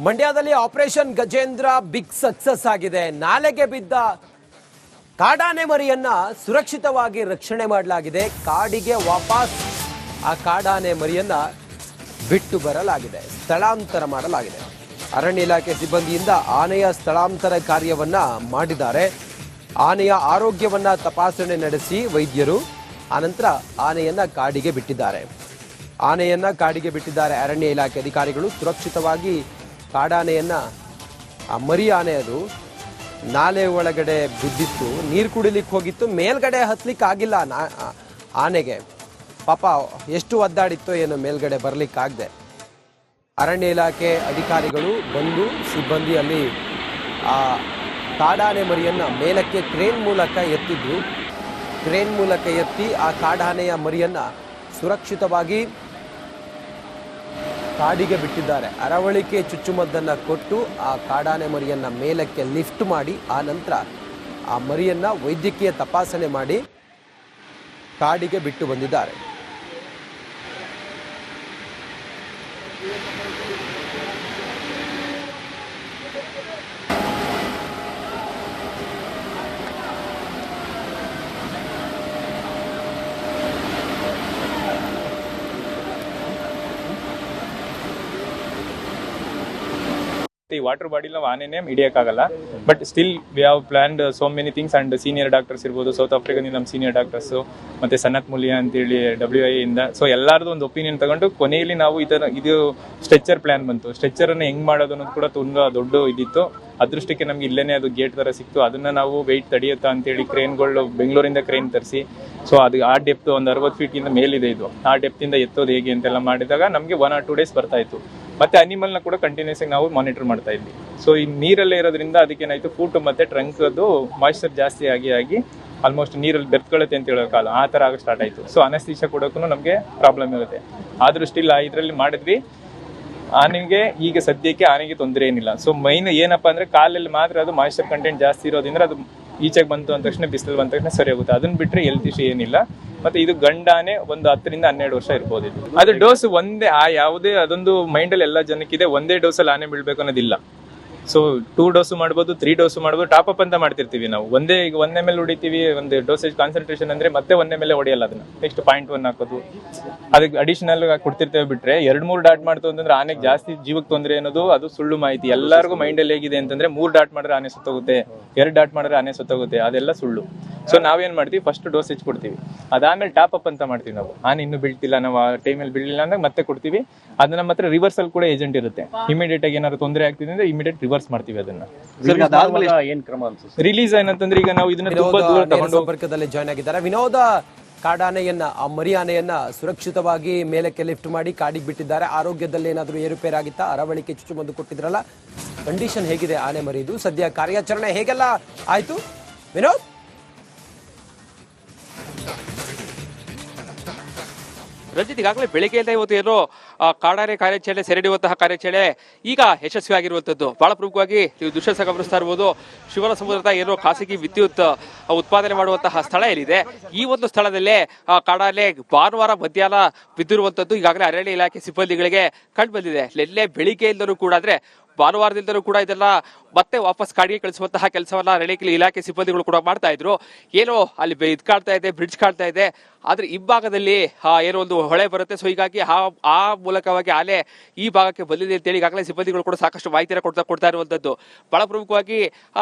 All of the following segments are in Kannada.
ಮಂಡ್ಯದಲ್ಲಿ ಆಪರೇಷನ್ ಗಜೇಂದ್ರ ಬಿಗ್ ಸಕ್ಸಸ್ ಆಗಿದೆ. ನಾಲೆಗೆ ಬಿದ್ದ ಕಾಡಾನೆ ಮರಿಯನ್ನ ಸುರಕ್ಷಿತವಾಗಿ ರಕ್ಷಣೆ ಮಾಡಲಾಗಿದೆ. ಕಾಡಿಗೆ ವಾಪಸ್ ಆ ಕಾಡಾನೆ ಮರಿಯನ್ನ ಬಿಟ್ಟು ಬರಲಾಗಿದೆ, ಸ್ಥಳಾಂತರ ಮಾಡಲಾಗಿದೆ. ಅರಣ್ಯ ಇಲಾಖೆ ಸಿಬ್ಬಂದಿಯಿಂದ ಆನೆಯ ಸ್ಥಳಾಂತರ ಕಾರ್ಯವನ್ನ ಮಾಡಿದ್ದಾರೆ. ಆನೆಯ ಆರೋಗ್ಯವನ್ನ ತಪಾಸಣೆ ನಡೆಸಿ ವೈದ್ಯರು ಆನಂತರ ಆನೆಯನ್ನ ಕಾಡಿಗೆ ಬಿಟ್ಟಿದ್ದಾರೆ. ಅರಣ್ಯ ಇಲಾಖೆ ಅಧಿಕಾರಿಗಳು ಸುರಕ್ಷಿತವಾಗಿ ಕಾಡಾನೆಯನ್ನ, ಆ ಮರಿ ಆನೆ ಅದು ನಾಲೆ ಒಳಗಡೆ ಬಿದ್ದಿತ್ತು, ನೀರು ಕುಡಿಲಿಕ್ಕೆ ಹೋಗಿತ್ತು, ಮೇಲ್ಗಡೆ ಹತ್ಲಿಕ್ಕೆ ಆಗಿಲ್ಲ ಆನೆಗೆ. ಪಾಪ ಎಷ್ಟು ಒದ್ದಾಡಿತ್ತೋ ಏನೋ ಮೇಲ್ಗಡೆ ಬರ್ಲಿಕ್ಕಾಗದೆ. ಅರಣ್ಯ ಇಲಾಖೆ ಅಧಿಕಾರಿಗಳು ಬಂದು ಸಿಬ್ಬಂದಿಯಲ್ಲಿ ಆ ಕಾಡಾನೆ ಮರಿಯನ್ನ ಮೇಲಕ್ಕೆ ಕ್ರೇನ್ ಮೂಲಕ ಎತ್ತಿದ್ರು. ಕ್ರೇನ್ ಮೂಲಕ ಎತ್ತಿ ಆ ಕಾಡಾನೆಯ ಮರಿಯನ್ನ ಸುರಕ್ಷಿತವಾಗಿ ಕಾಡಿಗೆ ಬಿಟ್ಟಿದ್ದಾರೆ. ಅರವಳಿಕೆ ಚುಚ್ಚುಮದ್ದನ್ನು ಕೊಟ್ಟು ಆ ಕಾಡಾನೆ ಮರಿಯನ್ನ ಮೇಲಕ್ಕೆ ಲಿಫ್ಟ್ ಮಾಡಿ ಆ ನಂತರ ಆ ಮರಿಯನ್ನ ವೈದ್ಯಕೀಯ ತಪಾಸಣೆ ಮಾಡಿ ಕಾಡಿಗೆ ಬಿಟ್ಟು ಬಂದಿದ್ದಾರೆ. ಈ ವಾಟರ್ ಬಾಡಿ ನಾವು ಆನೆನೇ ಹಿಡಿಯೋಕ್ಕಾಗಲ್ಲ. But still we have planned so many things and senior doctors ಇರ್ಬೋದು, ಸೌತ್ ಆಫ್ರಿಕಾದಿಂದ ನಮ್ಮ ಸೀನಿಯರ್ ಡಾಕ್ಟರ್ಸು ಮತ್ತೆ ಸನತ್ ಮುಲಿಯಾ ಅಂತೇಳಿ WI ಇಂದ, ಸೊ ಎಲ್ಲರದು ಒಂದು ಒಪಿನಿಯನ್ ತಗೊಂಡು ಕೊನೆಯಲ್ಲಿ ನಾವು ಇದು ಸ್ಟ್ರೆಚರ್ ಪ್ಲಾನ್ ಬಂತು. ಸ್ಟ್ರೆಚರ್ ಅನ್ನು ಹೆಂಗ್ ಮಾಡೋದು ಅನ್ನೋದು ಕೂಡ ತುಂಬಾ ದೊಡ್ಡ ಇದಿತ್ತು. ಅದೃಷ್ಟಕ್ಕೆ ನಮ್ಗೆ ಇಲ್ಲೇನೆ ಅದು ಗೇಟ್ ತರ ಸಿಕ್ತು. ಅದನ್ನ ನಾವು ವೆಯ್ಟ್ ತಡೆಯುತ್ತಾ ಅಂತೇಳಿ ಕ್ರೇನ್ಗಳು ಬೆಂಗಳೂರಿಂದ ಕ್ರೇನ್ ತರಿಸಿ, ಸೊ ಅದು ಆ ಡೆಪ್ತ್ ಒಂದು 60 ಫೀಟಿಂದ ಮೇಲಿದೆ. ಇದು ಆ ಡೆಪ್ತ್ ಇಂದ ಎತ್ತೋದು ಹೇಗೆ ಅಂತೆಲ್ಲ ಮಾಡಿದಾಗ ನಮಗೆ 1 or 2 days ಬರ್ತಾ ಇತ್ತು. ಮತ್ತೆ ಅನಿಮಲ್ನ ಕೂಡ ಕಂಟಿನ್ಯೂಸ್ ಆಗಿ ನಾವು ಮಾನಿಟರ್ ಮಾಡ್ತಾ ಇದ್ವಿ. ಸೊ ಈ ನೀರಲ್ಲೇ ಇರೋದ್ರಿಂದ ಅದಕ್ಕೇನಾಯ್ತು, ಫೂಟ್ ಮತ್ತೆ ಟ್ರಂಕ್ ಅದು ಮಾಯಿಶ್ಚರ್ ಜಾಸ್ತಿ ಆಗಿ ಆಲ್ಮೋಸ್ಟ್ ನೀರಲ್ಲಿ ಬೆರ್ತ್ಕೊಳ್ಳುತ್ತೆ ಅಂತ ಹೇಳೋ ಕಾಲ ಆ ಥರ ಆಗ ಸ್ಟಾರ್ಟ್ ಆಯಿತು. ಸೊ ಅನಸ್ತೀಶಾ ಕೊಡೋಕ್ಕೂ ನಮಗೆ ಪ್ರಾಬ್ಲಮ್ ಇರುತ್ತೆ. ಆದರೂ ಸ್ಟಿಲ್ ಇದರಲ್ಲಿ ಮಾಡಿದ್ವಿ. ಆನೆಗೆ ಈಗ ಸದ್ಯಕ್ಕೆ ಆನೆಗೆ ತೊಂದರೆ ಏನಿಲ್ಲ. ಸೊ ಮೈನ್ ಏನಪ್ಪ ಅಂದ್ರೆ ಕಾಲಲ್ಲಿ ಮಾತ್ರ ಅದು ಮಾಯಿಶ್ಚರ್ ಕಂಟೆಂಟ್ ಜಾಸ್ತಿ ಇರೋದ್ರಿಂದ ಅದು ಈಚೆಗೆ ಬಂತು ಅಂದ ತಕ್ಷಣ, ಬಿಸಿಲು ಬಂದ ತಕ್ಷಣ ಸರಿ ಹೋಗುತ್ತೆ. ಅದನ್ನ ಬಿಟ್ಟರೆ ಹೆಲ್ತ್ ಇಶ್ಯೂ ಏನಿಲ್ಲ. ಮತ್ತೆ ಇದು ಗಂಡಾನೆ ಒಂದು 10 ರಿಂದ 12 ವರ್ಷ ಇರ್ಬೋದು. ಇದು ಅದು ಡೋಸ್ ಒಂದೇ, ಯಾವುದೇ ಅದೊಂದು ಮೈಂಡಲ್ಲಿ ಎಲ್ಲ ಜನಕ್ಕಿದೆ, ಒಂದೇ ಡೋಸಲ್ಲಿ ಆನೆ ಬೀಳ್ಬೇಕು ಅನ್ನೋದಿಲ್ಲ. ಸೊ 2 ಡೋಸು ಮಾಡ್ಬೋದು, 3 ಡೋಸು ಮಾಡ್ಬೋದು. ಟಾಪ್ ಅಪ್ ಅಂತ ಮಾಡ್ತಿರ್ತೀವಿ ನಾವು. ಈಗ 1 ml ಹೊಡಿತೀವಿ, ಒಂದು ಡೋಸೇಜ್ ಕಾನ್ಸಂಟ್ರೇಷನ್ ಅಂದ್ರೆ ಮತ್ತೆ 1 ml ಹೊಡೆಯಲ್ಲ. ಅದನ್ನ ನೆಕ್ಸ್ಟ್ 0.1 ಹಾಕೋದು, ಅದಕ್ಕೆ ಅಡಿಷನಲ್ ಕೊಡ್ತಿರ್ತೇವೆ. ಬಿಟ್ರೆ 2-3 ಡಾಟ್ ಮಾಡ್ತು ಅಂತಂದ್ರೆ ಆನೆಗೆ ಜಾಸ್ತಿ ಜೀವಕ್ಕೆ ತೊಂದರೆ ಅನ್ನೋದು ಅದು ಸುಳ್ಳು ಮಾಹಿತಿ. ಎಲ್ಲರಿಗೂ ಮೈಂಡಲ್ಲಿ ಹೇಗಿದೆ ಅಂತಂದ್ರೆ 3 ಡಾಟ್ ಮಾಡಿದ್ರೆ ಆನೆ ಸತ್ತೋಗುತ್ತೆ, 2 ಡಾಟ್ ಮಾಡಿದ್ರೆ ಆನೆ ಸತ್ತೋಗುತ್ತೆ, ಅದೆಲ್ಲ ಸುಳ್ಳು. ಸೊ ನಾವೇನ್ ಮಾಡ್ತೀವಿ, ಫಸ್ಟ್ ಡೋಸೇಜ್ ಕೊಡ್ತೀವಿ, ಅದಾದ್ಮೇಲೆ ಟಾಪ್ ಅಪ್ ಅಂತ ಮಾಡ್ತೀವಿ ನಾವು. ಆನೆ ಇನ್ನೂ ಬೀಳ್ತಿಲ್ಲ, ನಾವು ಆ ಟೈಮಲ್ಲಿ ಬೀಳಿಲ್ಲ ಅಂದ್ರೆ ಮತ್ತೆ ಕೊಡ್ತೀವಿ. ಅದು ನಮ್ಮ ಹತ್ರ ರಿವರ್ಸಲ್ ಕೂಡ ಏಜೆಂಟ್ ಇರುತ್ತೆ. ಇಮಿಡಿಯೇಟ್ ಆಗಿ ಏನಾದ್ರು ತೊಂದರೆ ಆಗ್ತಿದೆ ಅಂದ್ರೆ ಇಮಿಡಿಯೇಟ್ ರಿವರ್ಸ್ ಮಾಡ್ತೀವಿ ಅದನ್ನ. ರಿಲೀಸ್ ಏನಂತಂದ್ರೆ ಈಗ ನಾವು ಇದನ್ನ ತುಂಬಾ ದೂರ ತಗೊಂಡು ಸಂಪರ್ಕದಲ್ಲಿ ಜಾಯ್ನ್ ಆಗಿದ್ದಾರೆ. ವಿನೋದ, ಕಾಡಾನೆಯನ್ನ, ಆ ಮರಿ ಆನೆಯನ್ನ ಸುರಕ್ಷಿತವಾಗಿ ಮೇಲಕ್ಕೆ ಲಿಫ್ಟ್ ಮಾಡಿ ಕಾಡಿಗೆ ಬಿಟ್ಟಿದ್ದಾರೆ. ಆರೋಗ್ಯದಲ್ಲಿ ಏನಾದರೂ ಏರುಪೇರಾಗಿತ್ತಾ? ಅರವಳಿಕೆ ಚುಚ್ಚುಮದ್ದು ಕೊಟ್ಟಿದ್ರಲ್ಲ, ಕಂಡೀಷನ್ ಹೇಗಿದೆ ಆನೆ ಮರಿದು? ಸದ್ಯ ಕಾರ್ಯಾಚರಣೆ ಹೇಗೆಲ್ಲ ಆಯ್ತು ವಿನೋದ್? ರಂಜಿತ್, ಈಗಾಗಲೇ ಬೆಳಗ್ಗೆಯಿಂದ ಇವತ್ತು ಏನೋ ಕಾಡಾನೆ ಕಾರ್ಯಾಚರಣೆ, ಸೆರೆ ಹಿಡಿಯುವಂತಹ ಕಾರ್ಯಾಚರಣೆ ಈಗ ಯಶಸ್ವಿಯಾಗಿರುವಂಥದ್ದು. ಬಹಳ ಪ್ರಮುಖವಾಗಿ ನೀವು ದೃಶ್ಯ ಗಮನಿಸ್ತಾ ಇರ್ಬೋದು. ಶಿವನ ಸಮುದ್ರದ ಏನೋ ಖಾಸಗಿ ವಿದ್ಯುತ್ ಉತ್ಪಾದನೆ ಮಾಡುವಂತಹ ಸ್ಥಳ ಏನಿದೆ, ಈ ಒಂದು ಸ್ಥಳದಲ್ಲೇ ಕಾಡಾನೆ ಭಾನುವಾರ ಮಧ್ಯಾಹ್ನ ಬಿದ್ದಿರುವಂಥದ್ದು ಈಗಾಗಲೇ ಅರಣ್ಯ ಇಲಾಖೆ ಸಿಬ್ಬಂದಿಗಳಿಗೆ ಕಂಡು ಬಂದಿದೆ. ಎಲ್ಲೇ ಬೆಳಿಗ್ಗೆಯಿಂದಲೂ ಕೂಡ, ಅಂದ್ರೆ ಭಾನುವಾರದಿಂದಲೂ ಕೂಡ ಇದೆಲ್ಲ ಮತ್ತೆ ವಾಪಸ್ ಕಾಡಿಗೆ ಕಳಿಸುವಂತಹ ಕೆಲಸವನ್ನ ಅರಣ್ಯ ಇಲಾಖೆ ಸಿಬ್ಬಂದಿಗಳು ಕೂಡ ಮಾಡ್ತಾ ಇದ್ರು. ಏನೋ ಅಲ್ಲಿ ಇದು ಕಾಣ್ತಾ ಇದೆ, ಬ್ರಿಡ್ಜ್ ಕಾಣ್ತಾ ಇದೆ, ಆದ್ರೆ ಈ ಭಾಗದಲ್ಲಿ ಏನೋ ಒಂದು ಹೊಳೆ ಬರುತ್ತೆ. ಸೊ ಹೀಗಾಗಿ ಆ ಮೂಲಕವಾಗಿ ಆನೆ ಈ ಭಾಗಕ್ಕೆ ಬಂದಿದೆ ಅಂತೇಳಿ ಈಗಾಗಲೇ ಸಿಬ್ಬಂದಿಗಳು ಕೂಡ ಸಾಕಷ್ಟು ಮಾಹಿತಿಯನ್ನು ಕೊಡ್ತಾ ಇರುವಂತದ್ದು. ಬಹಳ ಪ್ರಮುಖವಾಗಿ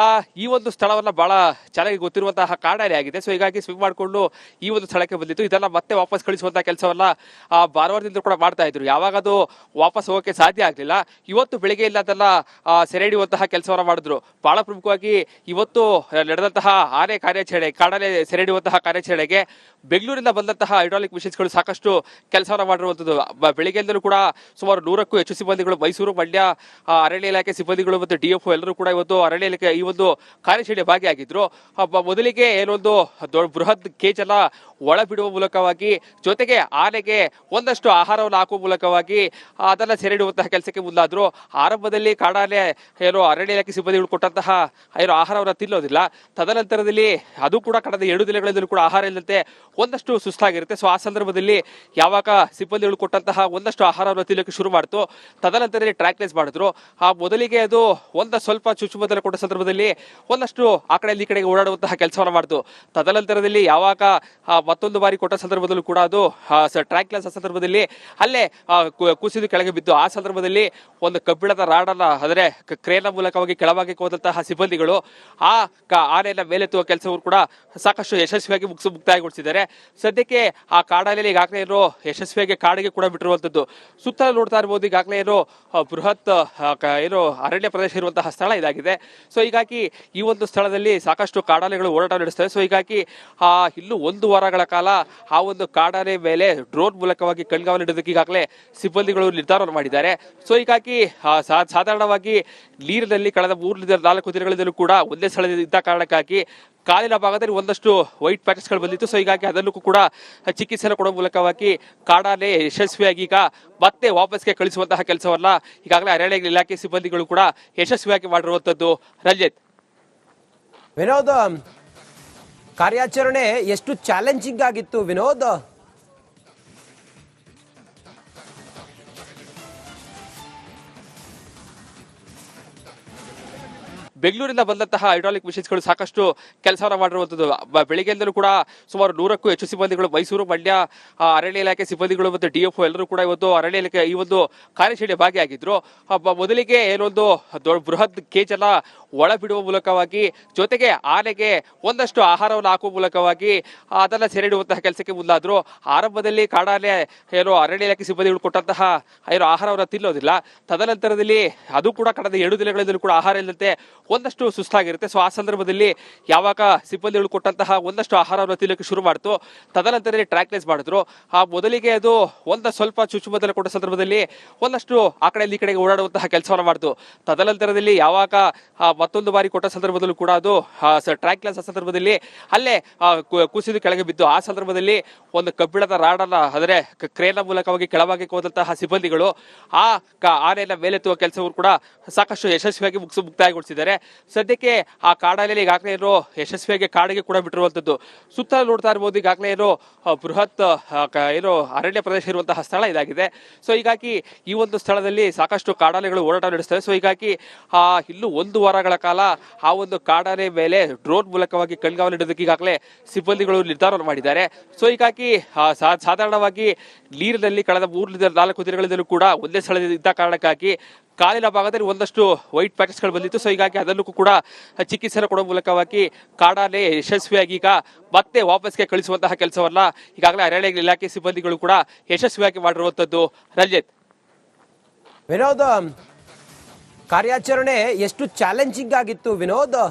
ಈ ಒಂದು ಸ್ಥಳವನ್ನ ಬಹಳ ಚೆನ್ನಾಗಿ ಗೊತ್ತಿರುವಂತಹ ಕಾಡಾನೆ ಆಗಿದೆ. ಸೊ ಹೀಗಾಗಿ ಸ್ವಿಮ್ ಮಾಡಿಕೊಂಡು ಈ ಒಂದು ಸ್ಥಳಕ್ಕೆ ಬಂದಿತ್ತು. ಇದೆಲ್ಲ ಮತ್ತೆ ವಾಪಸ್ ಕಳಿಸುವಂತಹ ಕೆಲಸವನ್ನ ಭಾನುವಾರದಿಂದ ಕೂಡ ಮಾಡ್ತಾ ಇದ್ರು. ಯಾವಾಗ ಅದು ವಾಪಸ್ ಹೋಗೋಕೆ ಸಾಧ್ಯ ಆಗ್ಲಿಲ್ಲ, ಇವತ್ತು ಬೆಳಿಗ್ಗೆ ಇಲ್ಲ ಅದೆಲ್ಲ ಸೆರೆ ಹಿಡಿಯುವಂತಹ ಕೆಲಸವನ್ನ ಮಾಡಿದ್ರು. ಬಹಳ ಪ್ರಮುಖವಾಗಿ ಇವತ್ತು ನಡೆದಂತಹ ಆನೆ ಕಾರ್ಯಾಚರಣೆ, ಕಾಡಾನೆ ಸೆರೆ ಹಿಡಿಯುವಂತಹ ಕಾರ್ಯಾಚರಣೆಗೆ ಬೆಂಗಳೂರಿಂದ ಬಂದಂತಹ ಹೈಡ್ರಾಲಿಕ್ ಮಿಷನ್ಸ್ಗಳು ಸಾಕಷ್ಟು ಕೆಲಸವನ್ನ ಮಾಡಿರುವಂತದ್ದು. ಬೆಳಿಗ್ಗೆಯಿಂದಲೂ ಕೂಡ ಸುಮಾರು 100ಕ್ಕೂ ಹೆಚ್ಚು ಸಿಬ್ಬಂದಿಗಳು, ಮೈಸೂರು, ಮಂಡ್ಯ ಅರಣ್ಯ ಇಲಾಖೆ ಸಿಬ್ಬಂದಿಗಳು ಮತ್ತು DFO ಎಲ್ಲರೂ ಕೂಡ ಇವತ್ತು ಅರಣ್ಯ ಇಲಾಖೆ ಈ ಒಂದು ಕಾರ್ಯಾಚರಣೆ ಭಾಗಿಯಾಗಿದ್ರು. ಮೊದಲಿಗೆ ಏನೊಂದು ಬೃಹತ್ ಕೇಜನ್ನ ಒಳ ಬಿಡುವ ಮೂಲಕವಾಗಿ, ಜೊತೆಗೆ ಆನೆಗೆ ಒಂದಷ್ಟು ಆಹಾರವನ್ನು ಹಾಕುವ ಮೂಲಕವಾಗಿ ಅದನ್ನ ಸೆರೆ ಹಿಡಿಯುವಂತಹ ಕೆಲಸಕ್ಕೆ ಮುಂದಾದ್ರು. ಆರಂಭದಲ್ಲಿ ಕಾಡಾನೆ ಏನೋ ಅರಣ್ಯ ಇಲಾಖೆ ಸಿಬ್ಬಂದಿಗಳು ಕೊಟ್ಟಂತಹ ಏನೋ ಆಹಾರವನ್ನು ತಿನ್ನೋದಿಲ್ಲ. ತದನಂತರದಲ್ಲಿ ಅದು ಕೂಡ ಕಳೆದ 2 ದಿನಗಳಿಂದಲೂ ಕೂಡ ಆಹಾರ ಇಲ್ಲದಂತೆ ಒಂದಷ್ಟು ಸುಸ್ತಾಗಿರುತ್ತೆ. ಸೊ ಆ ಸಂದರ್ಭದಲ್ಲಿ ಯಾವಾಗ ಸಿಬ್ಬಂದಿಗಳು ಕೊಟ್ಟಂತಹ ಒಂದಷ್ಟು ಆಹಾರವನ್ನು ತಿನ್ನೋಕೆ ಶುರು ಮಾಡ್ತು, ತದನಂತರದಲ್ಲಿ ಟ್ರ್ಯಾಕ್ಲೆಸ್ ಮಾಡಿದ್ರು. ಆ ಮೊದಲಿಗೆ ಅದು ಸ್ವಲ್ಪ ಚುಚ್ಚುಮದ್ದನ್ನು ಕೊಟ್ಟ ಸಂದರ್ಭದಲ್ಲಿ ಒಂದಷ್ಟು ಆ ಕಡೆ ಈ ಕಡೆಗೆ ಓಡಾಡುವಂತಹ ಕೆಲಸವನ್ನು ಮಾಡ್ತು. ತದನಂತರದಲ್ಲಿ ಯಾವಾಗ ಮತ್ತೊಂದು ಬಾರಿ ಕೊಟ್ಟ ಸಂದರ್ಭದಲ್ಲೂ ಕೂಡ ಅದು ಟ್ರ್ಯಾಕ್ಲೆಸ್ ಸಂದರ್ಭದಲ್ಲಿ ಅಲ್ಲೇ ಕುಸಿದು ಕೆಳಗೆ ಬಿದ್ದು, ಆ ಸಂದರ್ಭದಲ್ಲಿ ಒಂದು ಕಬ್ಬಿಣದ ರಾಡನ್ನ ಅಂದರೆ ಕ್ರೇನ ಮೂಲಕವಾಗಿ ಕೆಳಭಾಗಕ್ಕೆ ಹೋದಂತಹ ಸಿಬ್ಬಂದಿಗಳು ಆ ಆನೆಯನ್ನ ಮೇಲೆತ್ತುವ ಕೆಲಸವನ್ನು ಕೂಡ ಸಾಕಷ್ಟು ಯಶಸ್ವಿಯಾಗಿ ಮುಕ್ತಾಯಗೊಳಿಸಿದ್ದಾರೆ. ಸದ್ಯಕ್ಕೆ ಆ ಕಾಡಾನೆಯಲ್ಲಿ ಈಗಾಗಲೇ ಏನೋ ಯಶಸ್ವಿಯಾಗಿ ಕಾಡಿಗೆ ಕೂಡ ಬಿಟ್ಟಿರುವಂತದ್ದು. ಸುತ್ತಲೂ ನೋಡ್ತಾ ಇರಬಹುದು, ಈಗಾಗಲೇ ಏನೋ ಬೃಹತ್ ಏನೋ ಅರಣ್ಯ ಪ್ರದೇಶ ಇರುವಂತಹ ಸ್ಥಳ ಇದಾಗಿದೆ. ಸೊ ಹೀಗಾಗಿ ಈ ಒಂದು ಸ್ಥಳದಲ್ಲಿ ಸಾಕಷ್ಟು ಕಾಡಾನೆಗಳು ಓಡಾಟ ನಡೆಸ್ತವೆ. ಸೊ ಹೀಗಾಗಿ ಇನ್ನು 1 ವಾರಗಳ ಕಾಲ ಆ ಒಂದು ಕಾಡಾನೆ ಮೇಲೆ ಡ್ರೋನ್ ಮೂಲಕವಾಗಿ ಕಣ್ಗಾವಲು ಇಡೋದಕ್ಕೆ ಈಗಾಗಲೇ ಸಿಬ್ಬಂದಿಗಳು ನಿರ್ಧಾರವನ್ನು ಮಾಡಿದ್ದಾರೆ. ಸೊ ಹೀಗಾಗಿ ಸಾಧಾರಣವಾಗಿ ನೀರಿನಲ್ಲಿ ಕಳೆದ 3-4 ದಿನಗಳಿಂದಲೂ ಕೂಡ ಒಂದೇ ಸ್ಥಳದಲ್ಲಿ ಇದ್ದ ಕಾರಣಕ್ಕಾಗಿ ಕಾಲಿನ ಭಾಗದಲ್ಲಿ ಒಂದಷ್ಟು ವೈಟ್ ಪ್ಯಾಚಸ್ಗಳು ಬಂದಿತ್ತು. ಸೊ ಹೀಗಾಗಿ ಅದನ್ನು ಕೂಡ ಚಿಕಿತ್ಸೆಯನ್ನು ಕೊಡುವ ಮೂಲಕವಾಗಿ ಕಾಡಾನೆ ಯಶಸ್ವಿಯಾಗಿ ಈಗ ಮತ್ತೆ ವಾಪಸ್ಗೆ ಕಳಿಸುವಂತಹ ಕೆಲಸವನ್ನ ಈಗಾಗಲೇ ಅರಣ್ಯ ಇಲಾಖೆ ಸಿಬ್ಬಂದಿಗಳು ಕೂಡ ಯಶಸ್ವಿಯಾಗಿ ಮಾಡಿರುವಂತದ್ದು. ರಂಜಿತ್, ವಿನೋದ್, ಕಾರ್ಯಾಚರಣೆ ಎಷ್ಟು ಚಾಲೆಂಜಿಂಗ್ ಆಗಿತ್ತು ವಿನೋದ್? ಬೆಂಗಳೂರಿಂದ ಬಂದಂತಹ ಹೈಡ್ರಾಲಿಕ್ ಮಿಷನ್ಸ್ಗಳು ಸಾಕಷ್ಟು ಕೆಲಸವನ್ನು ಮಾಡಿರುವಂಥದ್ದು. ಬೆಳಿಗ್ಗೆಯಿಂದಲೂ ಕೂಡ ಸುಮಾರು 100ಕ್ಕೂ ಹೆಚ್ಚು ಸಿಬ್ಬಂದಿಗಳು ಮೈಸೂರು, ಮಂಡ್ಯ ಅರಣ್ಯ ಇಲಾಖೆ ಸಿಬ್ಬಂದಿಗಳು ಮತ್ತು DFO ಎಲ್ಲರೂ ಕೂಡ ಇವತ್ತು ಅರಣ್ಯ ಇಲಾಖೆ ಈ ಒಂದು ಕಾರ್ಯಾಚರಣೆ ಭಾಗಿಯಾಗಿದ್ರು. ಮೊದಲಿಗೆ ಏನೊಂದು ಬೃಹತ್ ಕೇಜನ್ನ ಒಳ ಬಿಡುವ ಮೂಲಕವಾಗಿ, ಜೊತೆಗೆ ಆನೆಗೆ ಒಂದಷ್ಟು ಆಹಾರವನ್ನು ಹಾಕುವ ಮೂಲಕವಾಗಿ ಅದನ್ನ ಸೆರೆಹಿಡುವಂತಹ ಕೆಲಸಕ್ಕೆ ಮುಂದಾದ್ರು. ಆರಂಭದಲ್ಲಿ ಕಾಡಾನೆ ಏನೋ ಅರಣ್ಯ ಇಲಾಖೆ ಸಿಬ್ಬಂದಿಗಳು ಕೊಟ್ಟಂತಹ ಏನೋ ಆಹಾರವನ್ನು ತಿನ್ನೋದಿಲ್ಲ. ತದನಂತರದಲ್ಲಿ ಅದು ಕೂಡ ಕಳೆದ 2 ದಿನಗಳಿಂದಲೂ ಕೂಡ ಆಹಾರ ಇಲ್ಲದಂತೆ ಒಂದಷ್ಟು ಸುಸ್ತಾಗಿರುತ್ತೆ. ಸೊ ಆ ಸಂದರ್ಭದಲ್ಲಿ ಯಾವಾಗ ಸಿಬ್ಬಂದಿಗಳು ಕೊಟ್ಟಂತಹ ಒಂದಷ್ಟು ಆಹಾರವನ್ನು ತಿನ್ನೋಕೆ ಶುರು ಮಾಡ್ತು, ತದನಂತರದಲ್ಲಿ ಟ್ರ್ಯಾಕ್ಲೆಸ್ ಮಾಡಿದ್ರು. ಆ ಮೊದಲಿಗೆ ಅದು ಸ್ವಲ್ಪ ಚುಚ್ಚುಮದ್ದನ್ನು ಕೊಟ್ಟ ಸಂದರ್ಭದಲ್ಲಿ ಒಂದಷ್ಟು ಆ ಕಡೆ ಈ ಕಡೆಗೆ ಓಡಾಡುವಂತಹ ಕೆಲಸವನ್ನು ಮಾಡ್ತು. ತದನಂತರದಲ್ಲಿ ಯಾವಾಗ ಮತ್ತೊಂದು ಬಾರಿ ಕೊಟ್ಟ ಸಂದರ್ಭದಲ್ಲೂ ಕೂಡ ಅದು ಟ್ರ್ಯಾಕ್ಲೆಸ್ ಸಂದರ್ಭದಲ್ಲಿ ಅಲ್ಲೇ ಕುಸಿದು ಕೆಳಗೆ ಬಿದ್ದು, ಆ ಸಂದರ್ಭದಲ್ಲಿ ಒಂದು ಕಬ್ಬಿಣದ ರಾಡನ್ನ ಅಂದರೆ ಕ್ರೇನ ಮೂಲಕವಾಗಿ ಕೆಳಭಾಗಕ್ಕೆ ಹೋದಂತಹ ಸಿಬ್ಬಂದಿಗಳು ಆ ಆನೆಯನ್ನ ಮೇಲೆತ್ತುವ ಕೆಲಸವನ್ನು ಕೂಡ ಸಾಕಷ್ಟು ಯಶಸ್ವಿಯಾಗಿ ಮುಕ್ತಾಯಗೊಳಿಸಿದ್ದಾರೆ. ಸದ್ಯಕ್ಕೆ ಆ ಕಾಡಾನೆಯಲ್ಲಿ ಈಗಾಗಲೇ ಏನೋ ಯಶಸ್ವಿಯಾಗಿ ಕಾಡಿಗೆ ಕೂಡ ಬಿಟ್ಟಿರುವಂತದ್ದು. ಸುತ್ತಲೂ ನೋಡ್ತಾ ಇರಬಹುದು, ಈಗಾಗಲೇ ಏನೋ ಬೃಹತ್ ಏನೋ ಅರಣ್ಯ ಪ್ರದೇಶ ಇರುವಂತಹ ಸ್ಥಳ ಇದಾಗಿದೆ. ಸೊ ಹೀಗಾಗಿ ಈ ಒಂದು ಸ್ಥಳದಲ್ಲಿ ಸಾಕಷ್ಟು ಕಾಡಾನೆಗಳು ಓಡಾಟ ನಡೆಸ್ತವೆ. ಸೊ ಹೀಗಾಗಿ ಇನ್ನು 1 ವಾರಗಳ ಕಾಲ ಆ ಒಂದು ಕಾಡಾನೆ ಮೇಲೆ ಡ್ರೋನ್ ಮೂಲಕವಾಗಿ ಕಣ್ಗಾವಲು ಇಡೋದಕ್ಕೆ ಈಗಾಗಲೇ ಸಿಬ್ಬಂದಿಗಳು ನಿರ್ಧಾರವನ್ನು ಮಾಡಿದ್ದಾರೆ. ಸೊ ಹೀಗಾಗಿ ಸಾಧಾರಣವಾಗಿ ನೀರಿನಲ್ಲಿ ಕಳೆದ 3-4 ದಿನಗಳಿಂದಲೂ ಕೂಡ ಒಂದೇ ಸ್ಥಳದಲ್ಲಿ ಇದ್ದ ಕಾರಣಕ್ಕಾಗಿ ಕಾಲಿನ ಭಾಗದಲ್ಲಿ ಒಂದಷ್ಟು ವೈಟ್ ಪ್ಯಾಚಸ್ಗಳು ಬಂದಿತ್ತು. ಸೊ ಹೀಗಾಗಿ ಅದನ್ನು ಕೂಡ ಚಿಕಿತ್ಸೆಯನ್ನು ಕೊಡುವ ಮೂಲಕವಾಗಿ ಕಾಡಾನೆ ಯಶಸ್ವಿಯಾಗಿ ಈಗ ಮತ್ತೆ ವಾಪಸ್ಗೆ ಕಳಿಸುವಂತಹ ಕೆಲಸವನ್ನ ಈಗಾಗಲೇ ಅರಣ್ಯ ಇಲಾಖೆ ಸಿಬ್ಬಂದಿಗಳು ಕೂಡ ಯಶಸ್ವಿಯಾಗಿ ಮಾಡಿರುವಂತದ್ದು. ರಂಜಿತ್, ವಿನೋದ್, ಕಾರ್ಯಾಚರಣೆ ಎಷ್ಟು ಚಾಲೆಂಜಿಂಗ್ ಆಗಿತ್ತು ವಿನೋದ್?